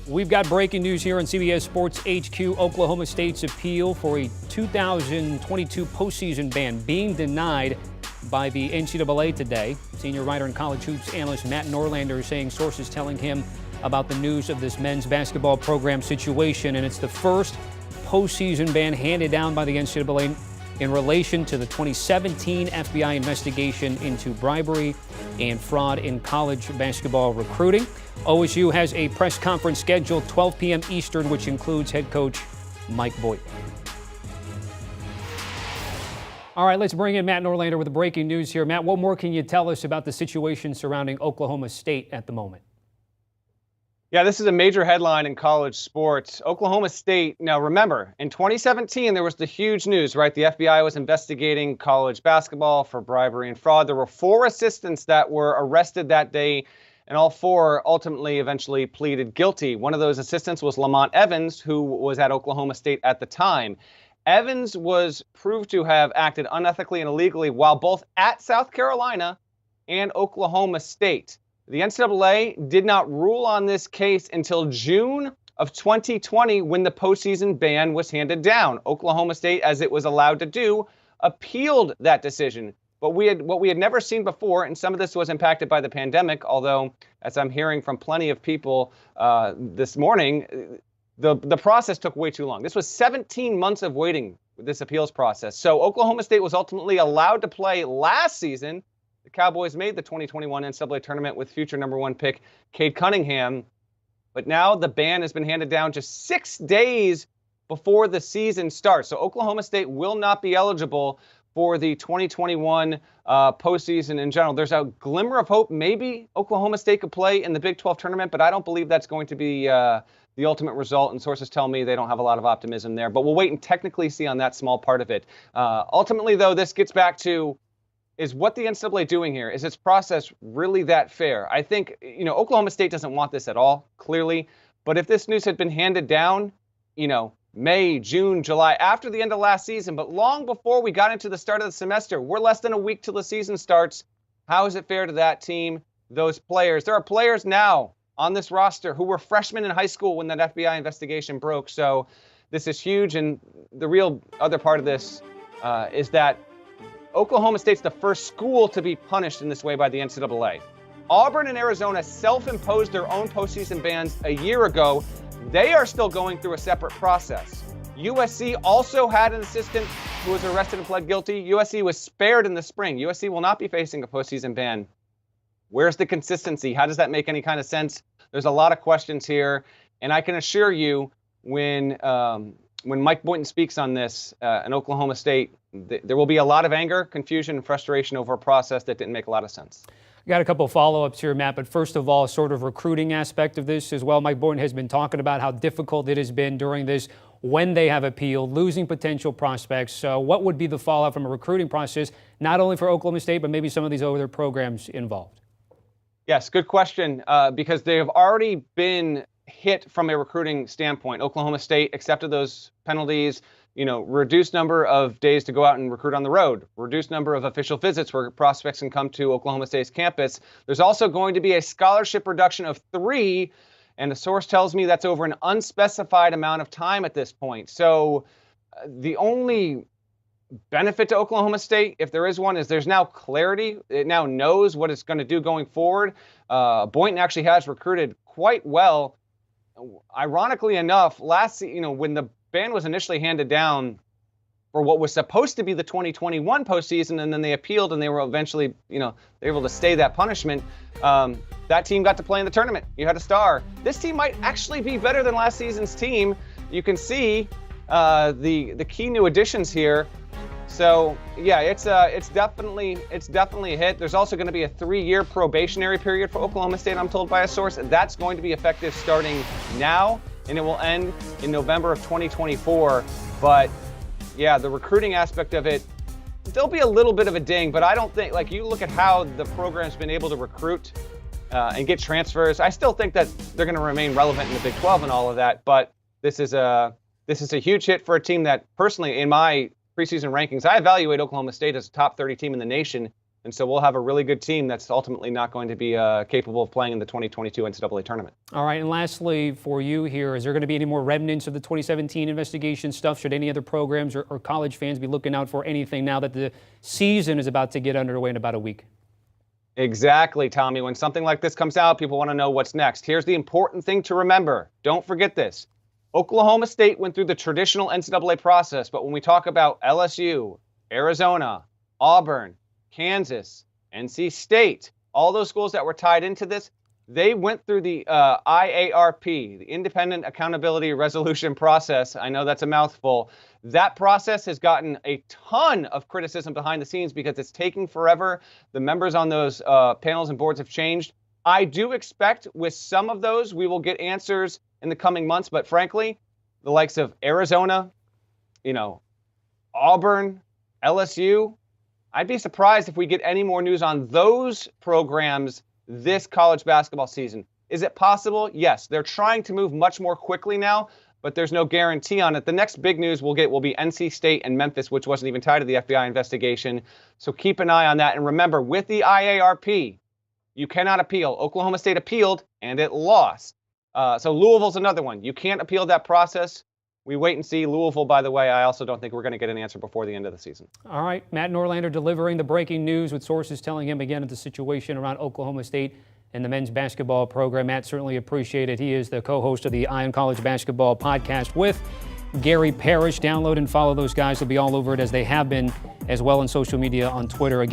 We've got breaking news here on CBS Sports HQ. Oklahoma State's appeal for a 2022 postseason ban being denied by the NCAA today. Senior writer and college hoops analyst Matt Norlander is saying sources telling him about the news of this men's basketball program situation, and it's the first postseason ban handed down by the NCAA in relation to the 2017 FBI investigation into bribery and fraud in college basketball recruiting. OSU has a press conference scheduled 12 p.m. Eastern, which includes head coach Mike Boynton. All right, let's bring in Matt Norlander with the breaking news here. Matt, what more can you tell us about the situation surrounding Oklahoma State at the moment? Yeah, this is a major headline in college sports. Oklahoma State, now remember, in 2017, there was the huge news, right? The FBI was investigating college basketball for bribery and fraud. There were 4 assistants that were arrested that day, and all 4 ultimately eventually pleaded guilty. One of those assistants was Lamont Evans, who was at Oklahoma State at the time. Evans was proved to have acted unethically and illegally while both at South Carolina and Oklahoma State. The NCAA did not rule on this case until June of 2020 when the postseason ban was handed down. Oklahoma State, as it was allowed to do, appealed that decision. But what we had never seen before, and some of this was impacted by the pandemic, although, as I'm hearing from plenty of people this morning, the process took way too long. This was 17 months of waiting with this appeals process. So Oklahoma State was ultimately allowed to play last season. The Cowboys made the 2021 NCAA tournament with future #1 pick Cade Cunningham. But now the ban has been handed down just 6 days before the season starts. So Oklahoma State will not be eligible for the 2021 postseason in general. There's a glimmer of hope. Maybe Oklahoma State could play in the Big 12 tournament, but I don't believe that's going to be the ultimate result. And sources tell me they don't have a lot of optimism there. But we'll wait and technically see on that small part of it. Ultimately, though, this gets back to, is what the NCAA doing here? Is its process really that fair? I think, Oklahoma State doesn't want this at all, clearly. But if this news had been handed down, May, June, July, after the end of last season, but long before we got into the start of the semester, we're less than a week till the season starts. How is it fair to that team, those players? There are players now on this roster who were freshmen in high school when that FBI investigation broke. So this is huge. And the real other part of this is that Oklahoma State's the first school to be punished in this way by the NCAA. Auburn and Arizona self-imposed their own postseason bans a year ago. They are still going through a separate process. USC also had an assistant who was arrested and pled guilty. USC was spared in the spring. USC will not be facing a postseason ban. Where's the consistency? How does that make any kind of sense? There's a lot of questions here. And I can assure you, when Mike Boynton speaks on this in Oklahoma State, there will be a lot of anger, confusion, and frustration over a process that didn't make a lot of sense. Got a couple of follow-ups here, Matt, but first of all, sort of recruiting aspect of this as well. Mike Boynton has been talking about how difficult it has been during this when they have appealed, losing potential prospects. So what would be the fallout from a recruiting process, not only for Oklahoma State, but maybe some of these other programs involved? Yes, good question, because they have already been hit from a recruiting standpoint. Oklahoma State accepted those penalties, reduced number of days to go out and recruit on the road, reduced number of official visits where prospects can come to Oklahoma State's campus. There's also going to be a scholarship reduction of 3, and the source tells me that's over an unspecified amount of time at this point. So the only benefit to Oklahoma State, if there is one, is there's now clarity. It now knows what it's going to do going forward. Boynton actually has recruited quite well. Ironically enough, when the ban was initially handed down for what was supposed to be the 2021 postseason, and then they appealed and they were eventually, they were able to stay that punishment. That team got to play in the tournament. You had a star. This team might actually be better than last season's team. You can see the key new additions here. So yeah, it's definitely a hit. There's also going to be a 3-year probationary period for Oklahoma State, I'm told by a source. That's going to be effective starting now, and it will end in November of 2024. But yeah, the recruiting aspect of it, there'll be a little bit of a ding, but I don't think, you look at how the program's been able to recruit and get transfers. I still think that they're going to remain relevant in the Big 12 and all of that. But this is a huge hit for a team that, personally, in my preseason rankings, I evaluate Oklahoma State as a top 30 team in the nation. And so we'll have a really good team that's ultimately not going to be capable of playing in the 2022 NCAA tournament. All right, and lastly for you here, is there going to be any more remnants of the 2017 investigation stuff? Should any other programs or college fans be looking out for anything now that the season is about to get underway in about a week? Exactly, Tommy. When something like this comes out, people want to know what's next. Here's the important thing to remember. Don't forget this. Oklahoma State went through the traditional NCAA process, but when we talk about LSU, Arizona, Auburn, Kansas, NC State, all those schools that were tied into this, they went through the IARP, the Independent Accountability Resolution process. I know that's a mouthful. That process has gotten a ton of criticism behind the scenes because it's taking forever. The members on those panels and boards have changed. I do expect with some of those we will get answers in the coming months, but frankly, the likes of Arizona, Auburn, LSU, I'd be surprised if we get any more news on those programs this college basketball season. Is it possible? Yes. They're trying to move much more quickly now, but there's no guarantee on it. The next big news we'll get will be NC State and Memphis, which wasn't even tied to the FBI investigation. So keep an eye on that. And remember, with the IARP, you cannot appeal. Oklahoma State appealed, and it lost. So Louisville's another one. You can't appeal that process. We wait and see. Louisville, by the way, I also don't think we're going to get an answer before the end of the season. All right, Matt Norlander delivering the breaking news with sources telling him again of the situation around Oklahoma State and the men's basketball program. Matt, certainly appreciate it. He is the co-host of the Eye on College Basketball podcast with Gary Parrish. Download and follow those guys. They'll be all over it as they have been as well on social media on Twitter. Again,